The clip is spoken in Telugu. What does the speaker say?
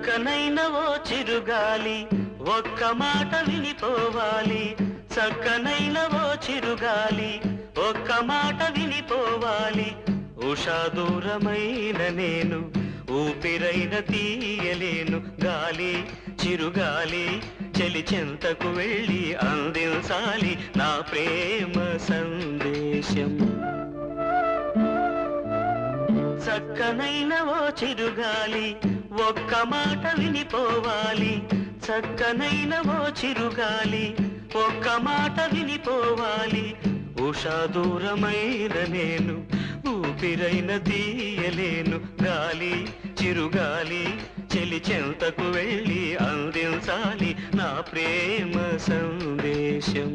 చక్కనైన ఓ చిరుగాలి ఒక్క మాట వినిపోవాలి. చక్కనైన ఓ చిరుగాలి ఒక్క మాట వినిపోవాలి. ఉషా దూరమైన నేను ఊపిరైన తీయలేను. గాలి చిరుగాలి చెలి చెంతకు వెళ్ళి అందించాలి నా ప్రేమ సందేశం. చక్కనైన ఓ చిరుగాలి ఒక్క మాట వినిపోవాలి. చక్కనైన ఓ చిరుగాలి ఒక్క మాట వినిపోవాలి. ఉషా దూరమైన నేను ఊపిరైన తీయలేను. గాలి చిరుగాలి చెలి చెంతకు వెళ్ళి అందించాలి నా ప్రేమ సందేశం.